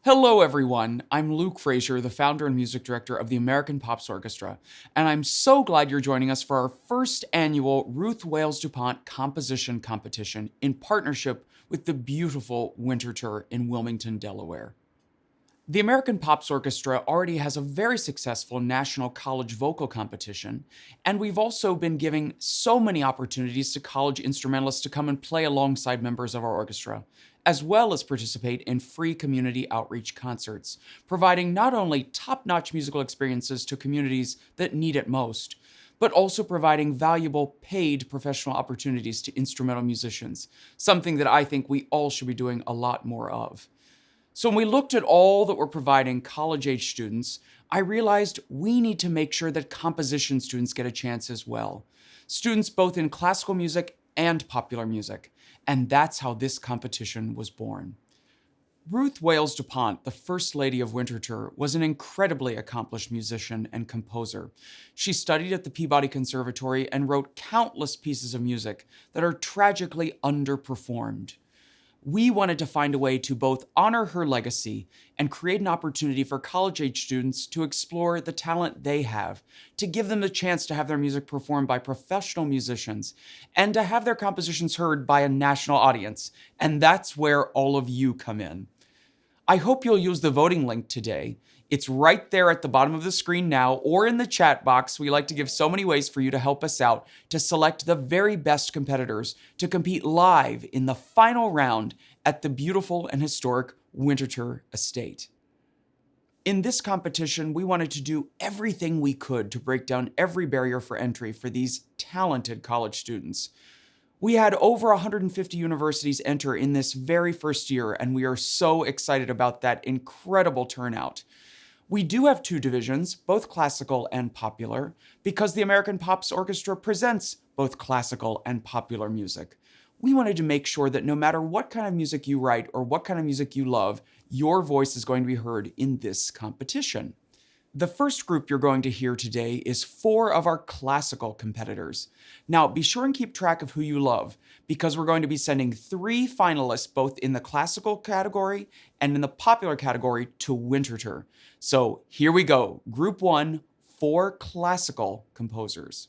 Hello, everyone. I'm Luke Frazier, the founder and music director of the American Pops Orchestra, and I'm so glad you're joining us for our first annual Ruth Wales DuPont Composition Competition in partnership with the beautiful Winterthur in Wilmington, Delaware. The American Pops Orchestra already has a very successful national college vocal competition, and we've also been giving so many opportunities to college instrumentalists to come and play alongside members of our orchestra, as well as participate in free community outreach concerts, providing not only top-notch musical experiences to communities that need it most, but also providing valuable paid professional opportunities to instrumental musicians, something that I think we all should be doing a lot more of. So when we looked at all that we're providing college-age students, I realized we need to make sure that composition students get a chance as well. Students both in classical music and popular music. And that's how this competition was born. Ruth Wales DuPont, the First Lady of Winterthur, was an incredibly accomplished musician and composer. She studied at the Peabody Conservatory and wrote countless pieces of music that are tragically underperformed. We wanted to find a way to both honor her legacy and create an opportunity for college-age students to explore the talent they have, to give them the chance to have their music performed by professional musicians, and to have their compositions heard by a national audience. And that's where all of you come in. I hope you'll use the voting link today. It's right there at the bottom of the screen now, or in the chat box. We like to give so many ways for you to help us out to select the very best competitors to compete live in the final round at the beautiful and historic Winterthur estate. In this competition, we wanted to do everything we could to break down every barrier for entry for these talented college students. We had over 150 universities enter in this very first year, and we are so excited about that incredible turnout. We do have two divisions, both classical and popular, because the American Pops Orchestra presents both classical and popular music. We wanted to make sure that no matter what kind of music you write or what kind of music you love, your voice is going to be heard in this competition. The first group you're going to hear today is 4 of our classical competitors. Now, be sure and keep track of who you love, because we're going to be sending 3 finalists both in the classical category and in the popular category to Winterthur. So here we go. Group 1, 4 classical composers.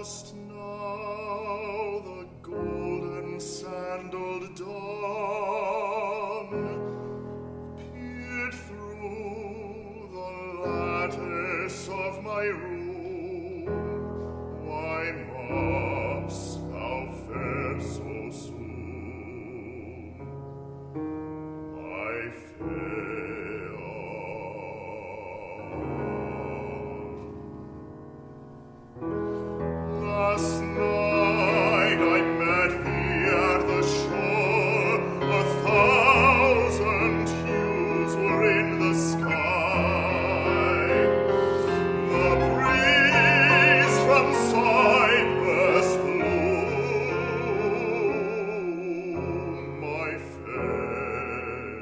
Just now the golden sandaled dawn peered through the lattice of my room. Why must thou fare so soon, my fair? Last night I met thee at the shore, 1,000 hues were in the sky. The breeze from Cyprus blew, my fair.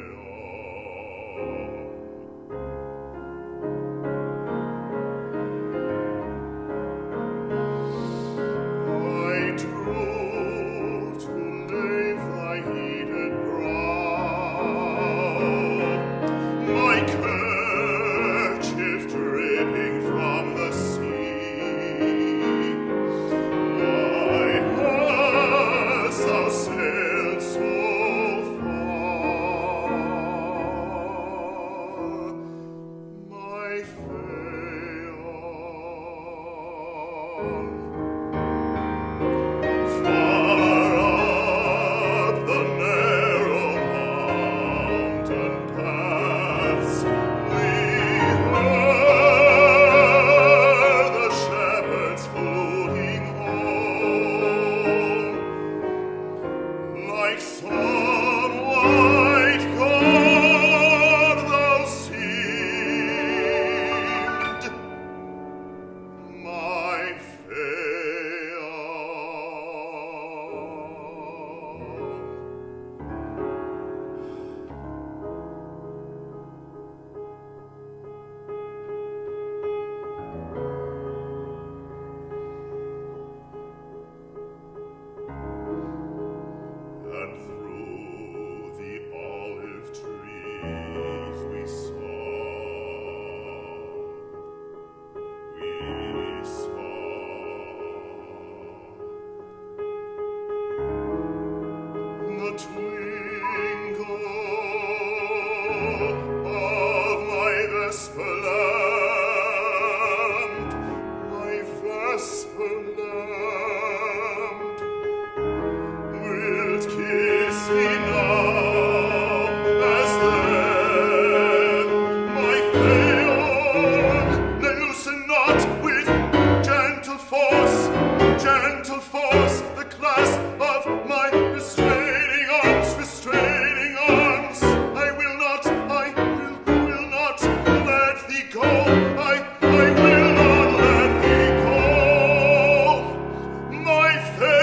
I drew to lave thy heated brow, my kerchief dripping from the sea. Why hast thou sailed so far, my Phaon? Far up the narrow mountain paths we heard the shepherds floating home, like some white god thou seemed, my Phaon. And through the olive trees we saw the twinkle of my vesper lamp, my vesper lamp. Wilt kiss me now as then, my Phaon? Then loosen not with gentle force, the clasp of my restraining arms, restraining arms. I will not let thee go. I will not let thee go, my Phaon.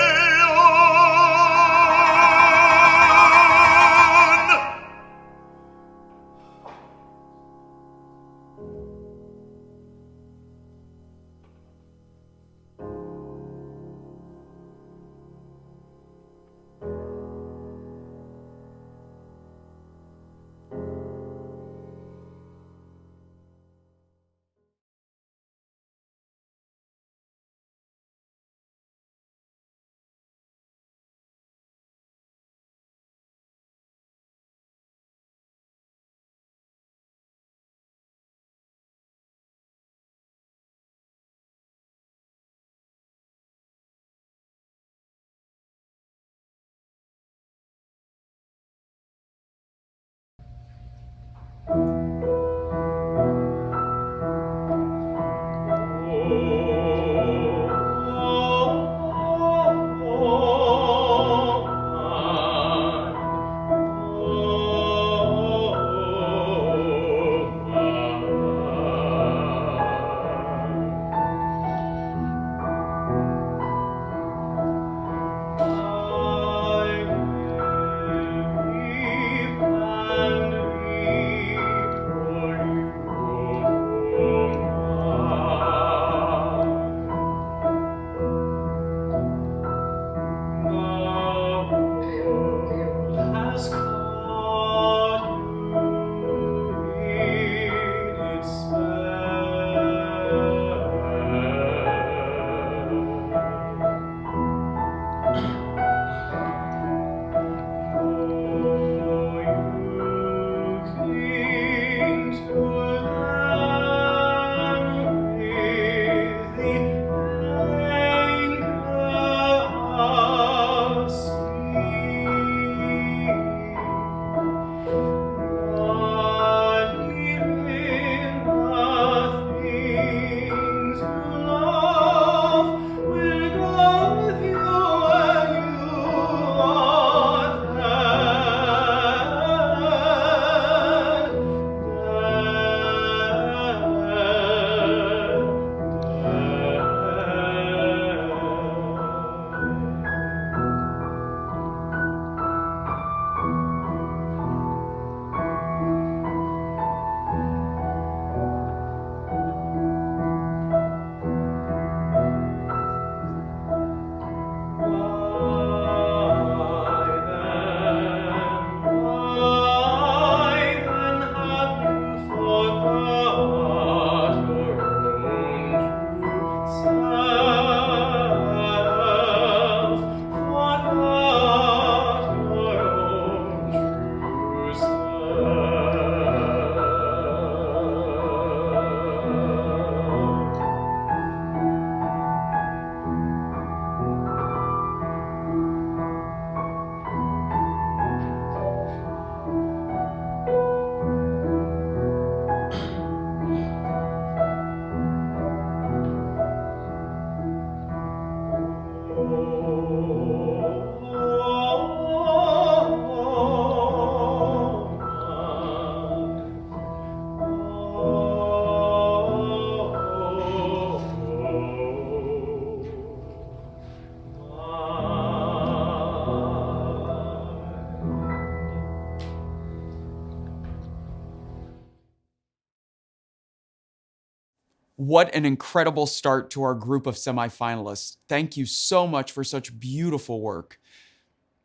What an incredible start to our group of semifinalists. Thank you so much for such beautiful work.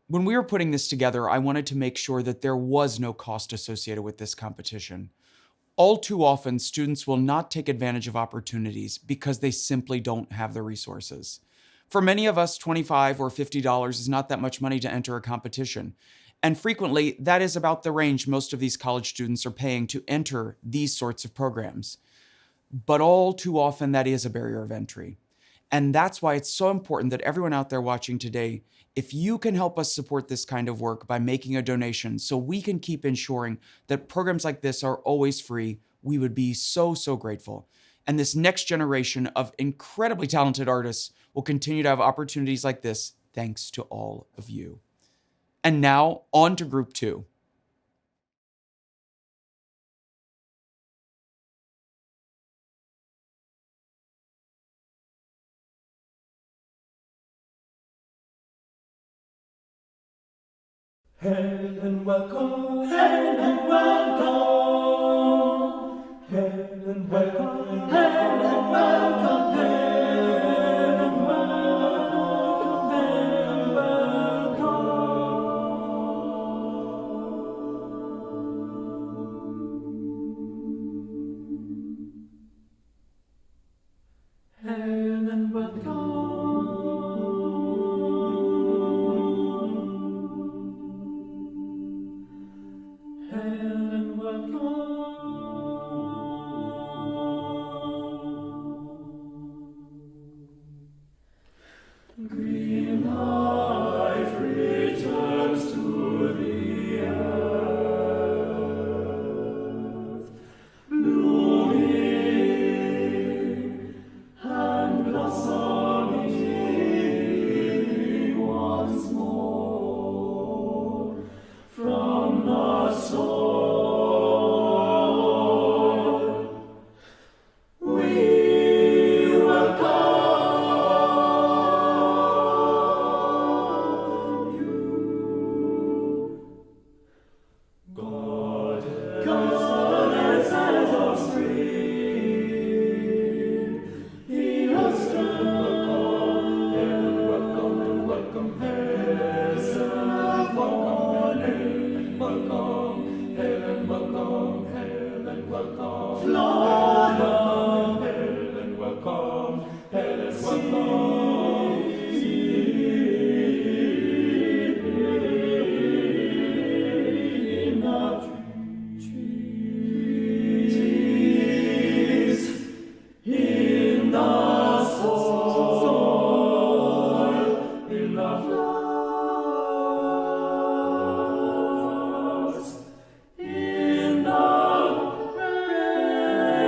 When we were putting this together, I wanted to make sure that there was no cost associated with this competition. All too often, students will not take advantage of opportunities because they simply don't have the resources. For many of us, $25 or $50 is not that much money to enter a competition. And frequently, that is about the range most of these college students are paying to enter these sorts of programs. But all too often, that is a barrier of entry. And that's why it's so important that everyone out there watching today, if you can help us support this kind of work by making a donation so we can keep ensuring that programs like this are always free, we would be so, so grateful. And this next generation of incredibly talented artists will continue to have opportunities like this thanks to all of you. And now, on to Group 2. Hail and welcome, hail and welcome, hail and welcome, hail and welcome, hail and welcome, hail and welcome. Hail and welcome. Green life returns to the earth, blooming and blossoming once more from the soil. We welcome you. Goddess of spring, He has welcome, welcome, hail and welcome, hail and welcome, hail and welcome, Florida, hail and welcome, hail and welcome, in the trees, in the soil, in the flowers, in the rain.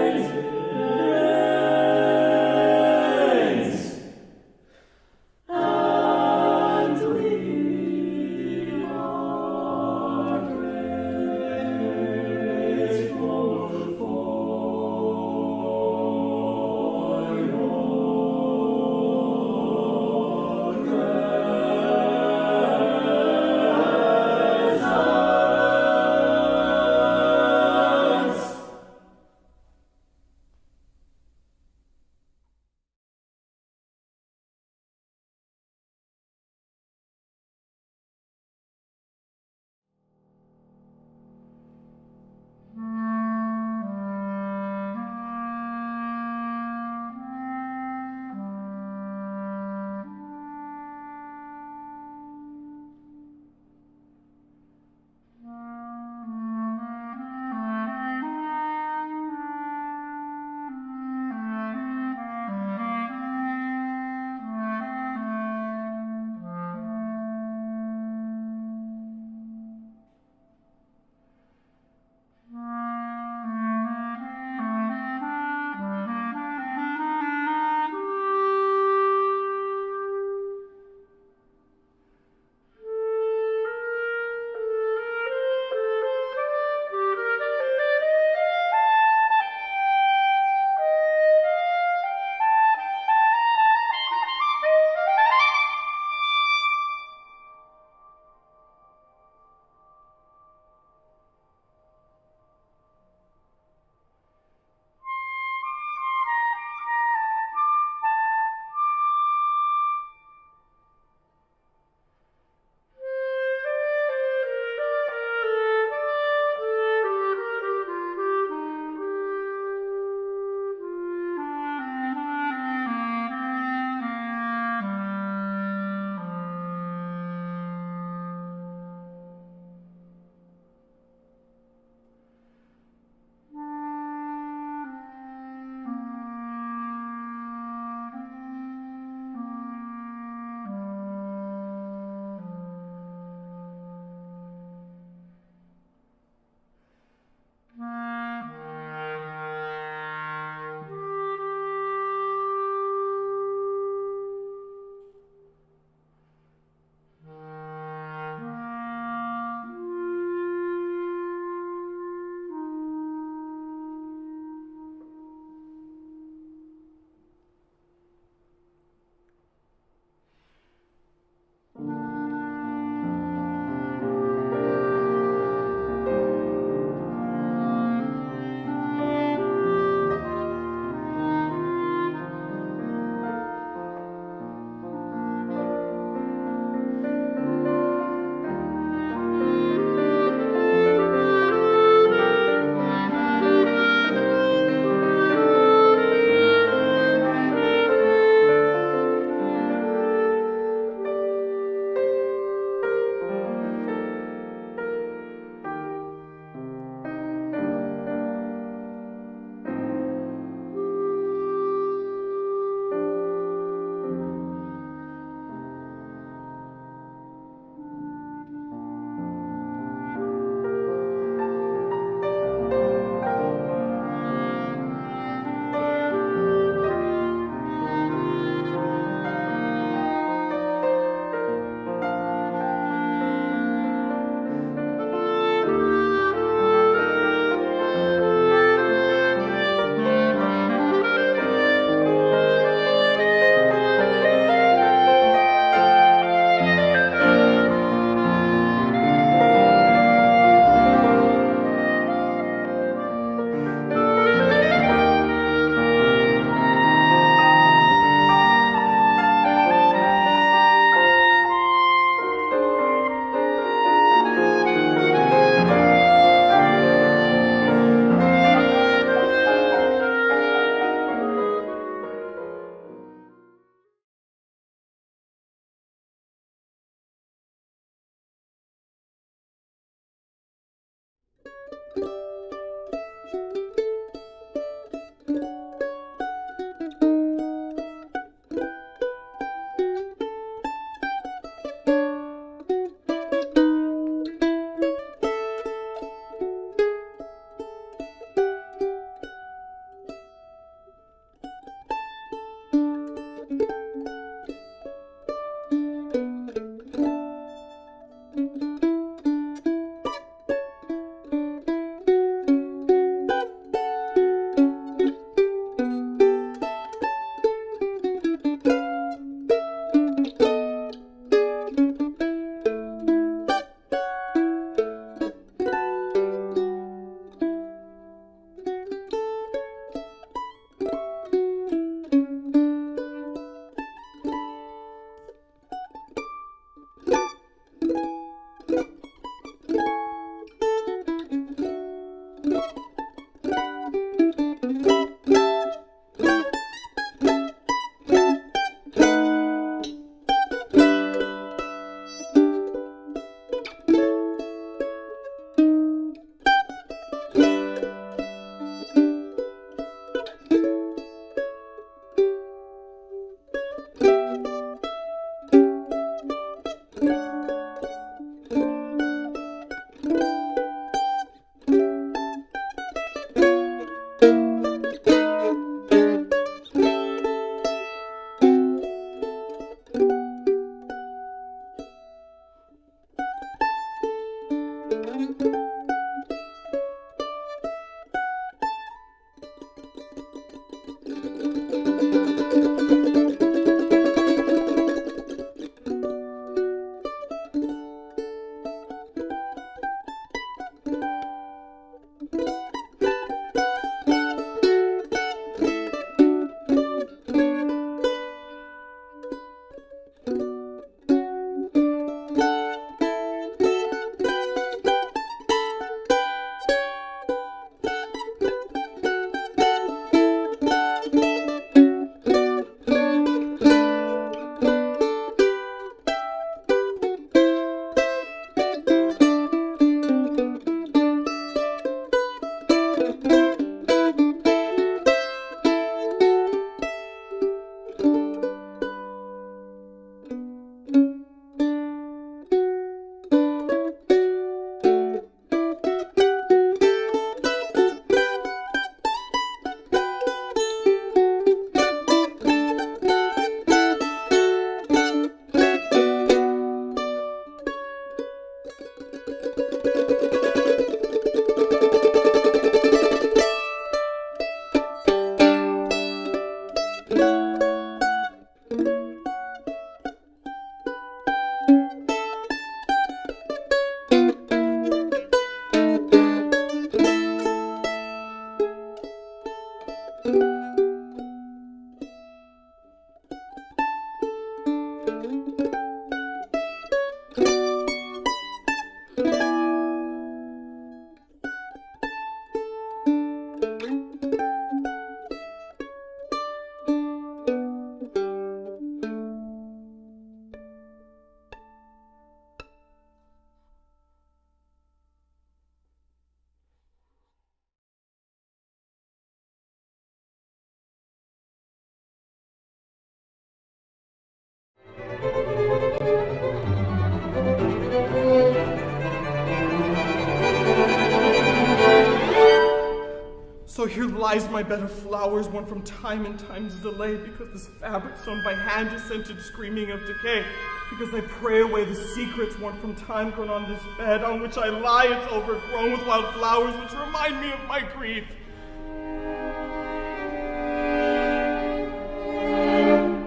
So here lies my bed of flowers, won from time and time's delay, because this fabric sewn by hand is scented screaming of decay. Because I pray away the secrets won from time grown on this bed, on which I lie, it's overgrown with wild flowers, which remind me of my grief.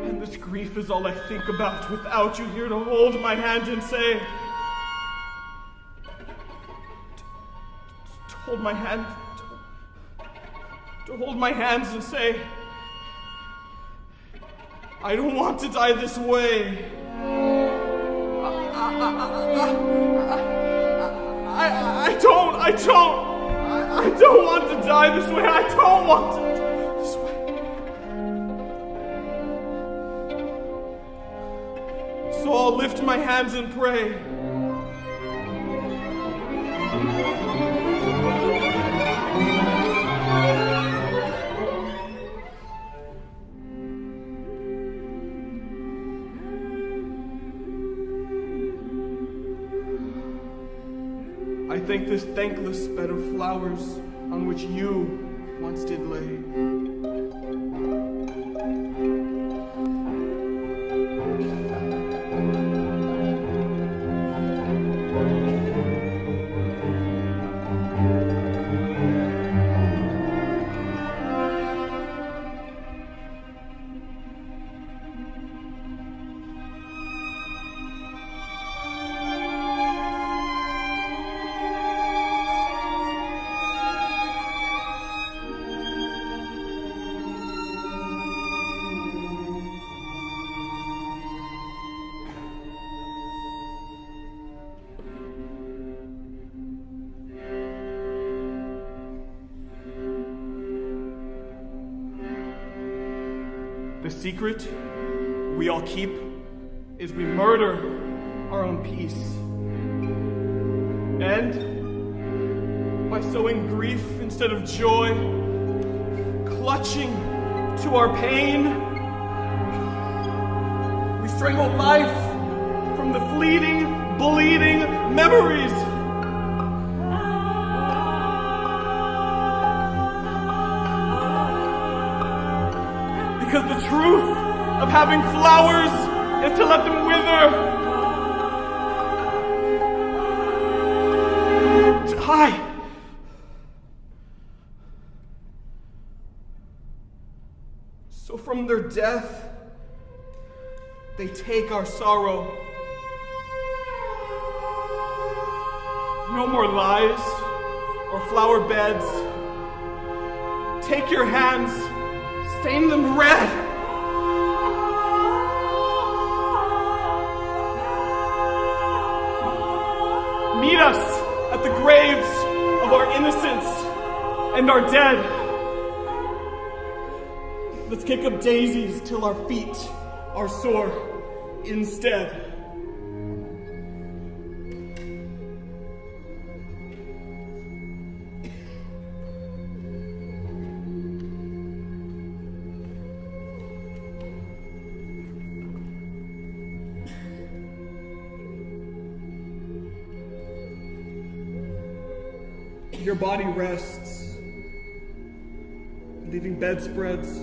And this grief is all I think about, without you here to hold my hand and say, to hold my hand, to hold my hands and say, I don't want to die this way. I don't want to die this way. I don't want to die this way. So I'll lift my hands and pray. I thank this thankless bed of flowers on which you once did lay. The secret we all keep is we murder our own peace. And by sowing grief instead of joy, clutching to our pain, we strangle life from the fleeting, bleeding memories. Because the truth of having flowers is to let them wither. Die. So from their death, they take our sorrow. No more lies or flower beds. Take your hands, stain them red. Meet us at the graves of our innocents and our dead. Let's kick up daisies till our feet are sore instead. Your body rests, leaving bedspreads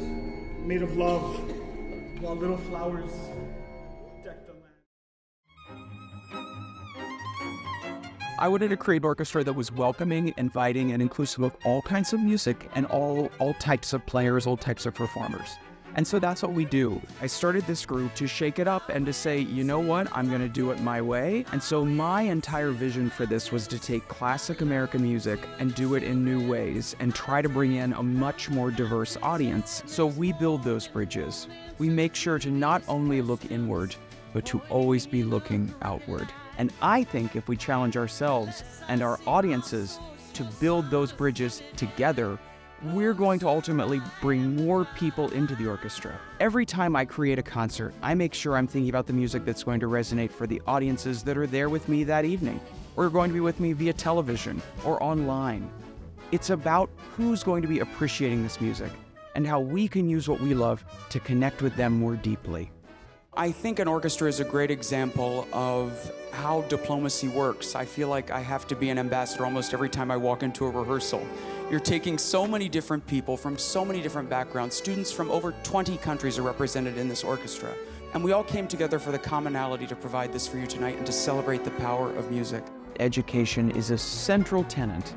made of love, while little flowers deck the land. I wanted to create an orchestra that was welcoming, inviting, and inclusive of all kinds of music and all types of players, all types of performers. And so that's what we do. I started this group to shake it up and to say, you know what, I'm going to do it my way. And so my entire vision for this was to take classic American music and do it in new ways and try to bring in a much more diverse audience. So we build those bridges. We make sure to not only look inward, but to always be looking outward. And I think if we challenge ourselves and our audiences to build those bridges together, we're going to ultimately bring more people into the orchestra. Every time I create a concert, I make sure I'm thinking about the music that's going to resonate for the audiences that are there with me that evening, or are going to be with me via television or online. It's about who's going to be appreciating this music and how we can use what we love to connect with them more deeply. I think an orchestra is a great example of how diplomacy works. I feel like I have to be an ambassador almost every time I walk into a rehearsal. You're taking so many different people from so many different backgrounds. Students from over 20 countries are represented in this orchestra. And we all came together for the commonality to provide this for you tonight and to celebrate the power of music. Education is a central tenet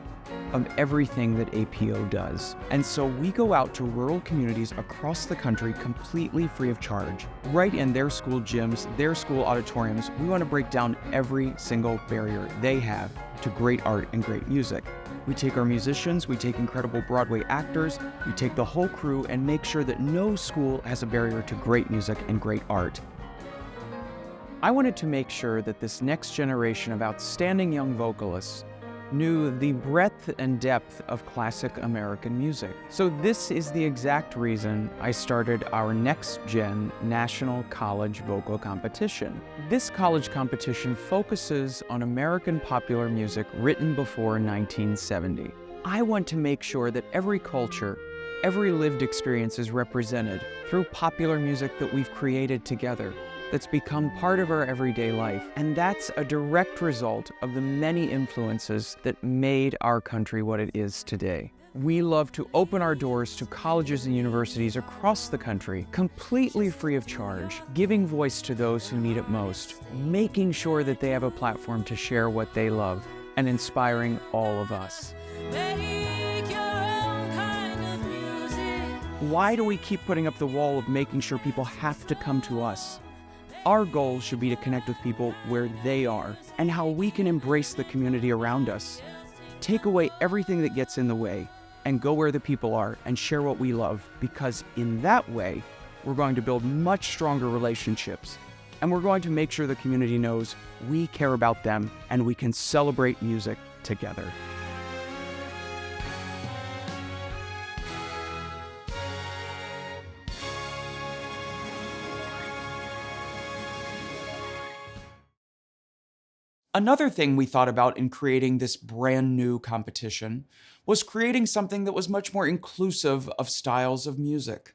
of everything that APO does. And so we go out to rural communities across the country completely free of charge. Right in their school gyms, their school auditoriums, we want to break down every single barrier they have to great art and great music. We take our musicians, we take incredible Broadway actors, we take the whole crew and make sure that no school has a barrier to great music and great art. I wanted to make sure that this next generation of outstanding young vocalists knew the breadth and depth of classic American music. So this is the exact reason I started our Next Gen National College Vocal Competition. This college competition focuses on American popular music written before 1970. I want to make sure that every culture, every lived experience is represented through popular music that we've created together, that's become part of our everyday life. And that's a direct result of the many influences that made our country what it is today. We love to open our doors to colleges and universities across the country, completely free of charge, giving voice to those who need it most, making sure that they have a platform to share what they love, and inspiring all of us. Why do we keep putting up the wall of making sure people have to come to us? Our goal should be to connect with people where they are and how we can embrace the community around us. Take away everything that gets in the way and go where the people are and share what we love, because in that way, we're going to build much stronger relationships, and we're going to make sure the community knows we care about them and we can celebrate music together. Another thing we thought about in creating this brand new competition was creating something that was much more inclusive of styles of music.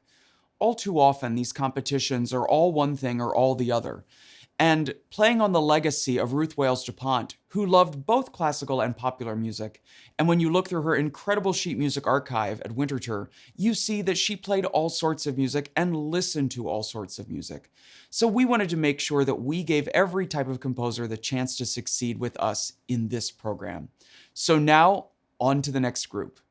All too often, these competitions are all one thing or all the other. And playing on the legacy of Ruth Wales DuPont, who loved both classical and popular music, and when you look through her incredible sheet music archive at Winterthur, you see that she played all sorts of music and listened to all sorts of music. So we wanted to make sure that we gave every type of composer the chance to succeed with us in this program. So now, on to the next group.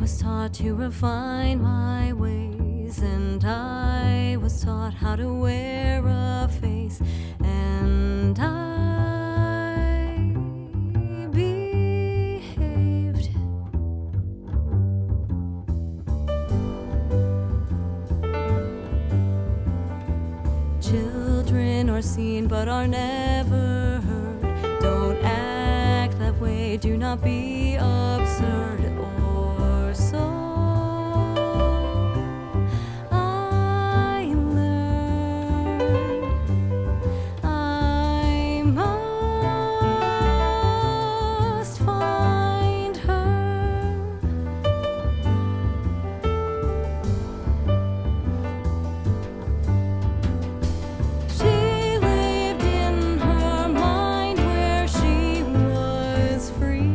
was taught to refine my ways, and I was taught how to wear a face, and I behaved. Children are seen but are never heard. Don't act that way, do not be absurd, or so I learned. I must find her. She lived in her mind where she was free.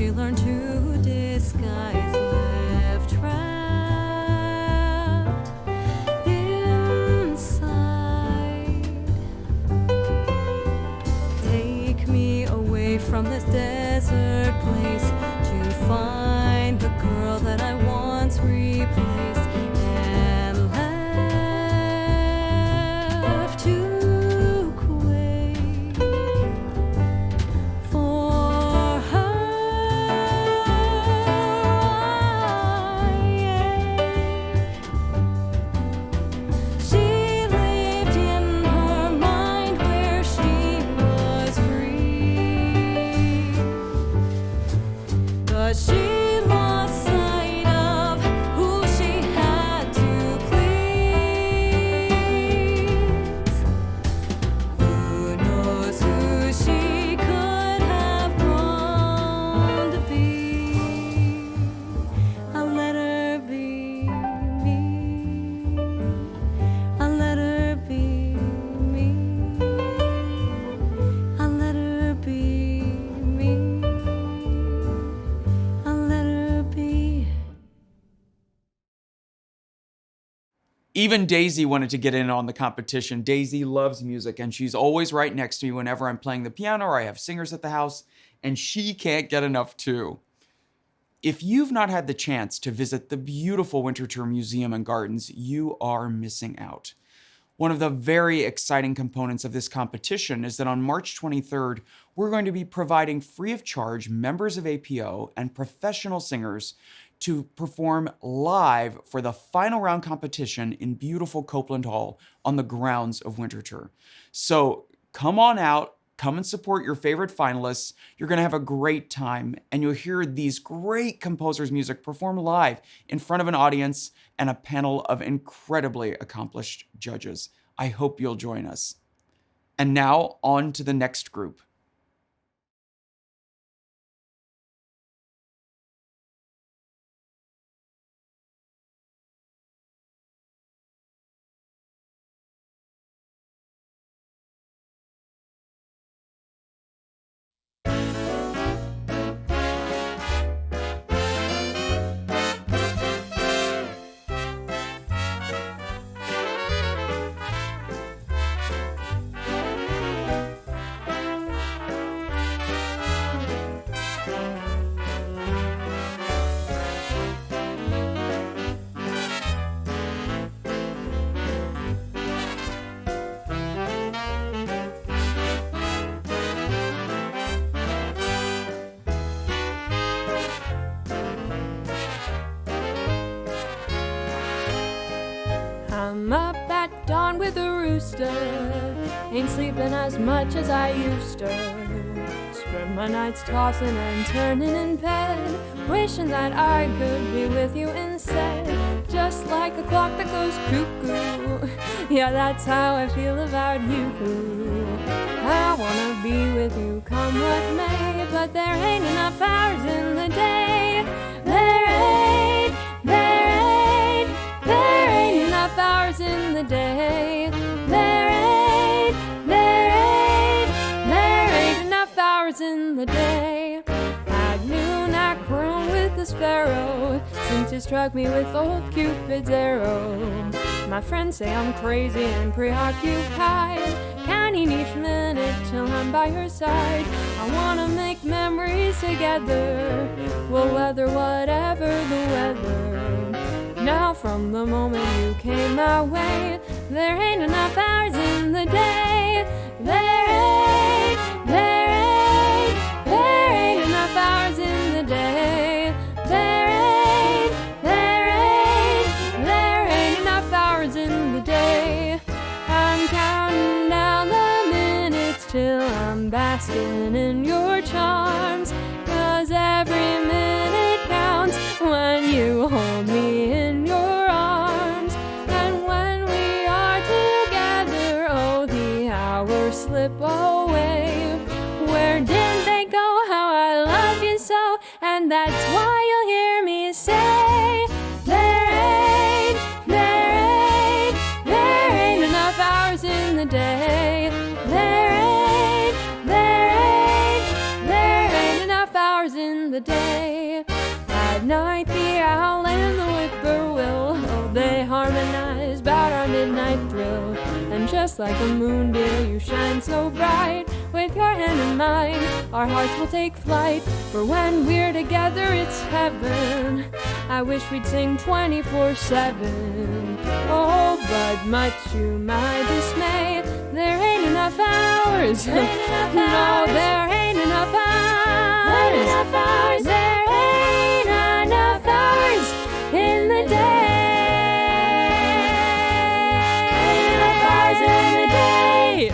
she learned to disguise, left trapped inside. Take me away from this desert place to find the girl that I once replaced and left to quake for her. She lived in her mind where she was free, but she lost sight of who she had to please. Who knows who she could have grown to be? I'll let her be me. I'll let her be me. I'll let her be me. I'll let her be. Even Daisy wanted to get in on the competition. Daisy loves music, and she's always right next to me whenever I'm playing the piano or I have singers at the house, and she can't get enough too. If you've not had the chance to visit the beautiful Winterthur Museum and Gardens, you are missing out. One of the very exciting components of this competition is that on March 23rd, we're going to be providing free of charge members of APO and professional singers to perform live for the final round competition in beautiful Copeland Hall on the grounds of Winterthur. So come on out, come and support your favorite finalists. You're going to have a great time, and you'll hear these great composers' music perform live in front of an audience and a panel of incredibly accomplished judges. I hope you'll join us. And now on to the next group. I'm up at dawn with a rooster, ain't sleeping as much as I used to. Spend my nights tossing and turning in bed, wishing that I could be with you instead. Just like a clock that goes cuckoo, yeah, that's how I feel about you. I wanna be with you come what may, but there ain't enough hours in the day. There ain't enough hours in the day. There ain't enough hours in the day. At noon I croon with the sparrow, since you struck me with old Cupid's arrow. My friends say I'm crazy and preoccupied, counting each minute till I'm by her side. I wanna make memories together, we'll weather whatever the weather. Now from the moment you came my way, there ain't enough hours in the day. There ain't enough hours in the day. There ain't enough hours in the day. I'm counting down the minutes till I'm basking in your charms, 'cause every minute counts when you hold me in your arms. And when we are together, oh, the hours slip away. Where did they go? How I love you so. And that's why you'll hear me say, there ain't enough hours in the day. There ain't enough hours in the day. midnight thrill. And just like a moondial, you shine so bright. With your hand in mine, our hearts will take flight. For when we're together, it's heaven. I wish we'd sing 24/7. Oh, but much to my dismay, there ain't enough hours. No, there ain't enough hours. There ain't enough hours in the day. Ain't enough hours in the day.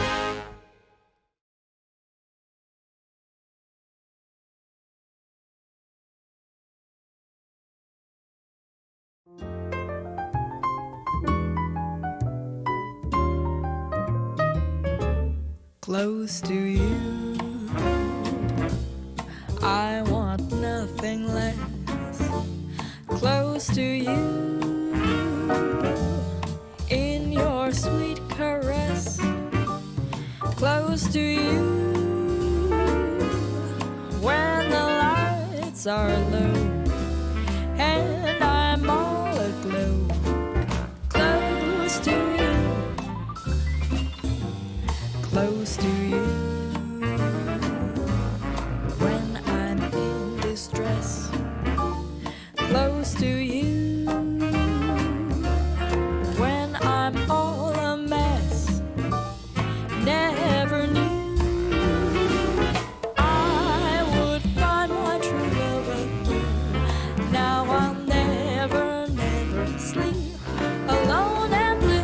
Close to you, I want nothing less. Close to you, in your sweet caress. Close to you, when the lights are low and I'm all aglow. Close to you, close to you, when I'm in distress. Close to you, when I'm all a mess. Never knew I would find my true love again. Now I'll never, never sleep alone and blue.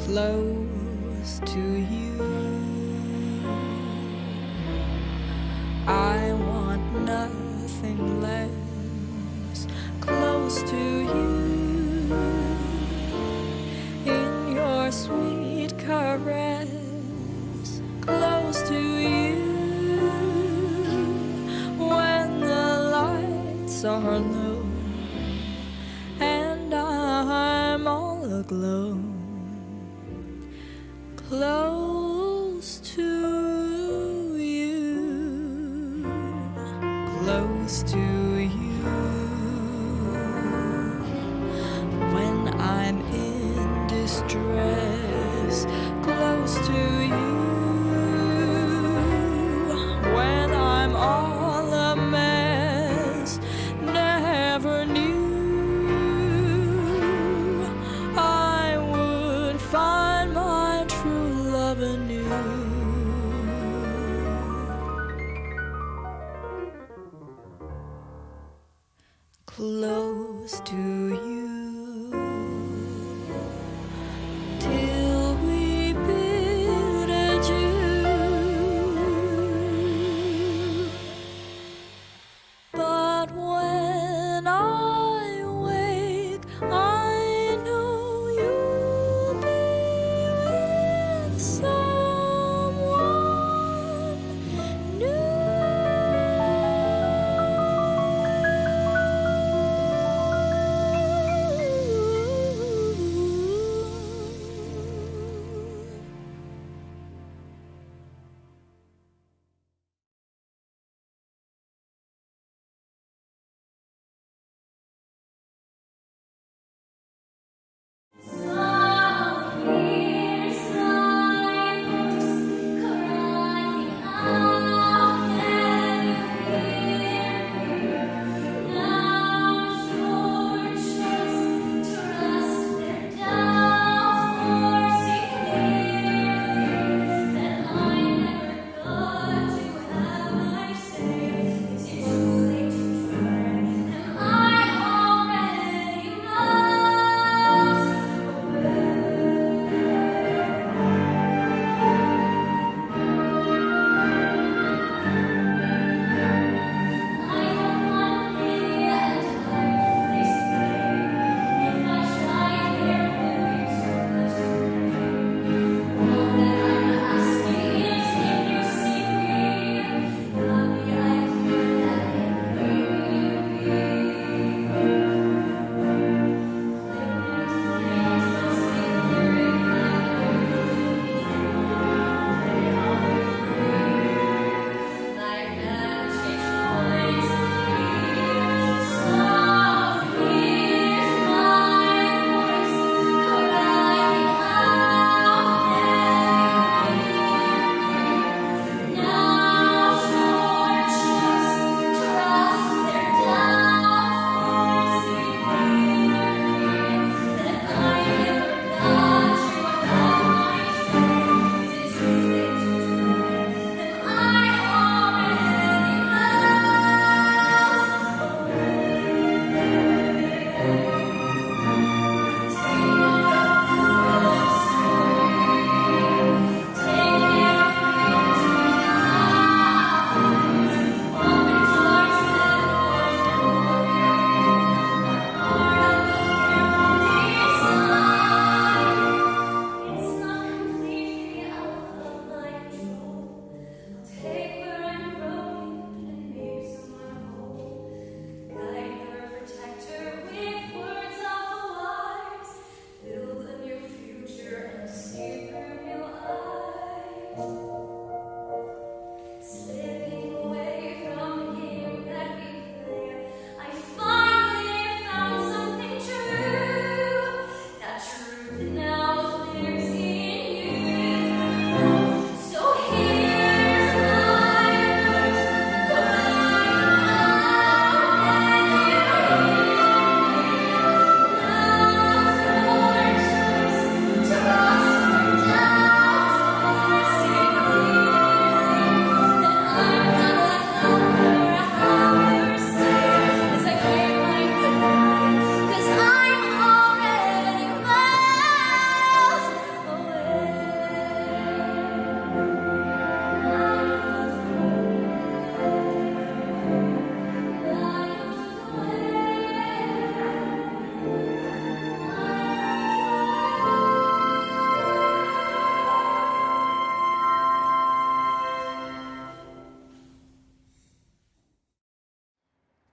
Close to you, I want nothing less. Close to you, in your sweet caress. Close to you, when the lights are low and I'm all aglow. Close to you, close to you, when I'm in distress. Close to you, when I'm all a mess. Never knew I would find my true love anew. Close to you, till we bid adieu.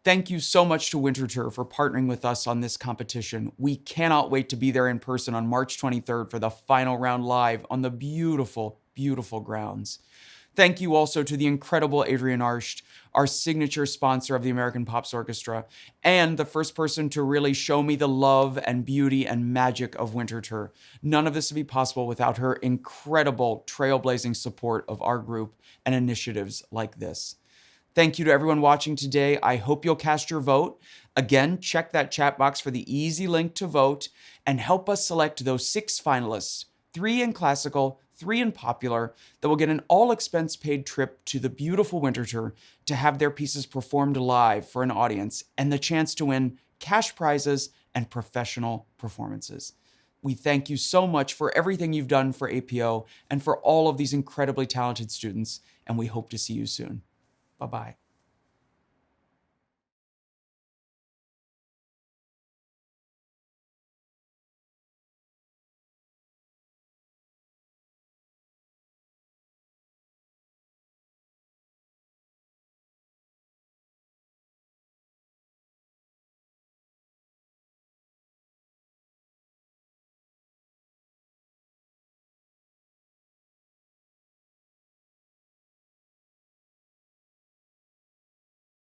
Thank you so much to Winterthur for partnering with us on this competition. We cannot wait to be there in person on March 23rd for the final round live on the beautiful, beautiful grounds. Thank you also to the incredible Adrian Arsht, our signature sponsor of the American Pops Orchestra, and the first person to really show me the love and beauty and magic of Winterthur. None of this would be possible without her incredible trailblazing support of our group and initiatives like this. Thank you to everyone watching today. I hope you'll cast your vote. Again, check that chat box for the easy link to vote and help us select those 6 finalists, 3 in classical, 3 in popular, that will get an all-expense-paid trip to the beautiful Winterthur to have their pieces performed live for an audience and the chance to win cash prizes and professional performances. We thank you so much for everything you've done for APO and for all of these incredibly talented students, and we hope to see you soon. Bye-bye.